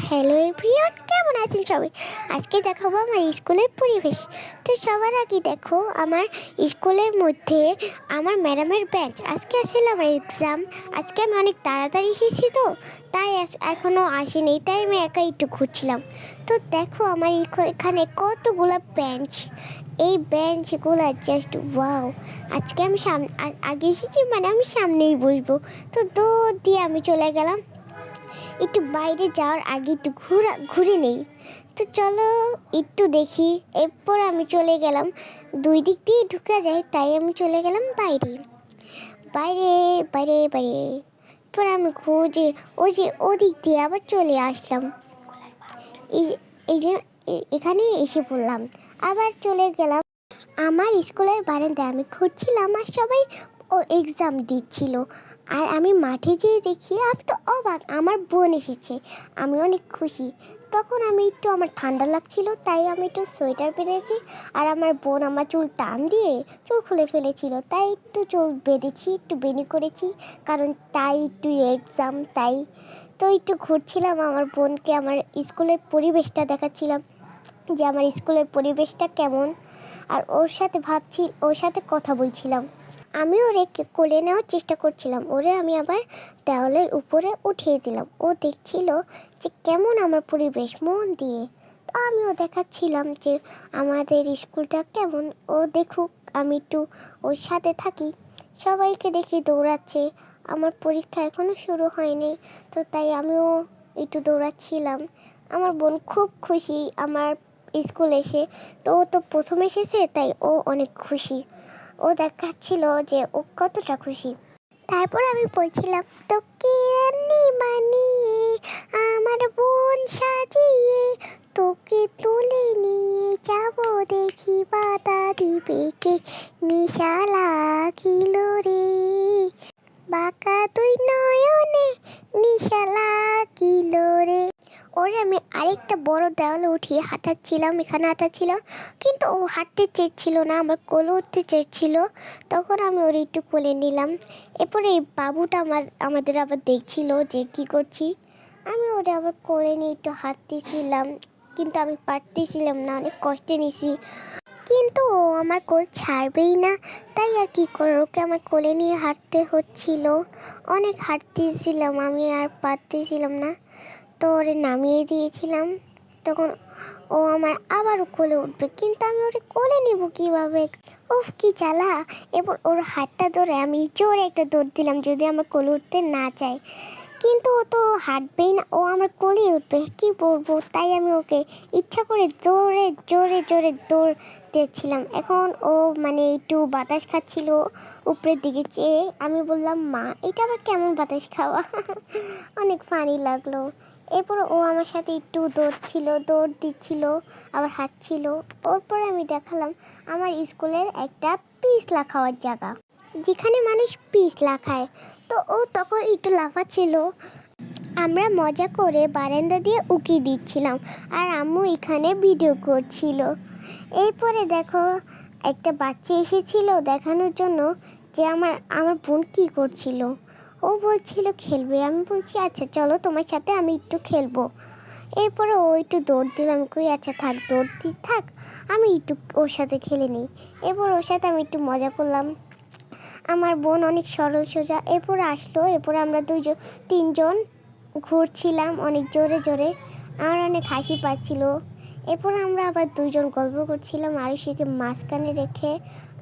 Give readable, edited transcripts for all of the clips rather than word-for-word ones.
Hello everyone, কেমন আছেন সবাই? আজকে দেখাবো আমার স্কুলের পরিবেশ। তো সবার আগে দেখো আমার স্কুলের মধ্যে আমার ম্যাডামের বেঞ্চ। আজকে আসলে আমার এক্সাম, আজকে আমি অনেক তাড়াতাড়ি এসেছি, তো তাই এখনও আসেনি, তাই আমি একা একটু ঘুরছিলাম। তো দেখো আমার এখানে কতগুলো বেঞ্চ, এই বেঞ্চগুলো জাস্ট ওয়াও। আজকে আমি আগে এসেছি, মানে আমি সামনেই বসবো। তো দৌড় দিয়ে আমি চলে গেলাম, একটু বাইরে যাওয়ার আগে একটু ঘুরে নেই। তো চলো একটু দেখি। এরপর আমি চলে গেলাম, দুই দিক দিয়ে ঢুকা যায়, তাই আমি চলে গেলাম বাইরে বাইরে বাইরে বাইরে। এরপর আমি খুঁজে ওদিক দিয়ে আবার চলে আসলাম, এই এই যে এখানে এসে পড়লাম, আবার চলে গেলাম আমার স্কুলের বারান্দায়। আমি ঘুরছিলাম আর সবাই এক্সাম দিচ্ছিল, আর আমি মাঠে যেয়ে দেখি, আমি তো অবাক, আমার বোন এসেছে। আমি অনেক খুশি। তখন আমি একটু, আমার ঠান্ডা লাগছিল, তাই আমি একটু সোয়েটার পেরেছি। আর আমার বোন আমার চুল টান দিয়ে চুল খুলে ফেলেছিল, তাই একটু চুল বেঁধেছি, একটু বেনি করেছি, কারণ তাই একটু এক্সাম, তাই। তো একটু ঘুরছিলাম, আমার বোনকে আমার স্কুলের পরিবেশটা দেখাচ্ছিলাম যে আমার স্কুলের পরিবেশটা কেমন, আর ওর সাথে কথা বলছিলাম। আমি ওরে কোলে নেওয়ার চেষ্টা করছিলাম, ওরে আমি আবার দেওয়ালের উপরে উঠিয়ে দিলাম। ও দেখছিল যে কেমন আমার পরিবেশ মন দিয়ে। তো আমিও দেখাচ্ছিলাম যে আমাদের স্কুলটা কেমন, ও দেখুক, আমি একটু ওর সাথে থাকি। সবাইকে দেখি দৌড়াচ্ছে, আমার পরীক্ষা এখনও শুরু হয়নি, তো তাই আমিও একটু দৌড়াচ্ছিলাম। আমার বোন খুব খুশি আমার স্কুল এসে। তো ও তো প্রথম এসেছে, তাই ও অনেক খুশি। ও দেখাচ্ছিল যে ও কতটা খুশি। তারপর আমি বলছিলাম, তোকে রানী বানিয়ে আমার বোন সাজিয়ে তোকে তুলে নিয়ে যাব, দেখি বাধা দিবে কে, নিশা লাগিল রে, বাঁকা তুই নয়নে নিশা লাগিল রে। ওরে আমি আরেকটা বড় দেওয়ালে উঠিয়ে এখানে হাঁটাচ্ছিলাম, কিন্তু ও হাঁটতে চেয়েছিল না, আমার কোলে উঠতে চেয়েছিল। তখন আমি ওর একটু কোলে নিলাম। এরপরে এই বাবুটা আমাদের আবার দেখছিল যে কি করছি। আমি ওরে আবার কোলে নিয়ে একটু হাঁটতেছিলাম, কিন্তু আমি পারতেছিলাম না, অনেক কষ্টে নিছি, কিন্তু ও আমার কোল ছাড়বেই না। তাই আর কি করে, ওকে আমার কোলে নিয়ে হাঁটতে হচ্ছিল। অনেক হাঁটতেছিলাম, আমি আর পারতেছিলাম না, তো ওরে নামিয়ে দিয়েছিলাম। তখন ও আমার আবারও কোলে উঠবে, কিন্তু আমি ওরে কোলে নেব কীভাবে? উফ কি জ্বালা! এবার ওর হাতটা ধরে আমি জোরে একটা দৌড় দিলাম, যদি আমার কোলে উঠতে না চায়, কিন্তু ও তো হাঁটবেই না, ও আমার কোলেই উঠবে, কি বলবো? তাই আমি ওকে ইচ্ছা করে জোরে জোরে দৌড় দিয়েছিলাম। এখন ও মানে একটু বাতাস খাচ্ছিল উপরের দিকে চেয়ে। আমি বললাম, মা এটা আবার কেমন বাতাস খাওয়া? অনেক ফানি লাগলো। এরপর ও আমার সাথে একটু দৌড় দিচ্ছিল, আবার হাঁটছিল। ওরপরে আমি দেখালাম আমার স্কুলের একটা পিছলা খাওয়ার জায়গা, যেখানে মানুষ পিছলা খায়। তো ও তখন একটু লাফাচ্ছিল, আমরা মজা করে বারান্দা দিয়ে উকি দিচ্ছিলাম, আর আম্মু এখানে ভিডিও করছিল। এরপরে দেখো একটা বাচ্চা এসেছিল দেখানোর জন্য যে আমার বোন কী করছিল। ও বলছিল খেলবে, আমি বলছি আচ্ছা চলো তোমার সাথে আমি একটু খেলবো। এরপরে ও একটু দৌড় দিল, আমি কই আচ্ছা থাক, দৌড় দিতে থাক, আমি একটু ওর সাথে খেলে নিই। এরপর ওর সাথে আমি একটু মজা করলাম। আমার বোন অনেক সরল সোজা। এরপরে আসলো, এরপরে আমরা তিনজন ঘুরছিলাম অনেক জোরে জোরে, আমার অনেক হাসি পাচ্ছিল। এরপর আমরা আবার দুইজন গল্প করছিলাম, আরুষিকে মাঝখানে রেখে।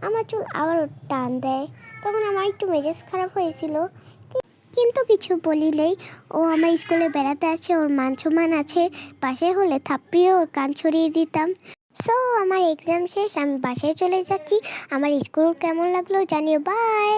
আমার চুল আবার টান দেয়, তখন আমার একটু মেজাজ খারাপ হয়েছিল, কিন্তু কিছু বলি নেই। ও আমার স্কুলে বেড়াতে আছে, ওর মান সম্মান আছে, পাশে হলে থাপড়িয়ে ওর কান ছড়িয়ে দিতাম। সো আমার এক্সাম শেষ, আমি বাসায় চলে যাচ্ছি। আমার স্কুল কেমন লাগলো জানিও, বাই।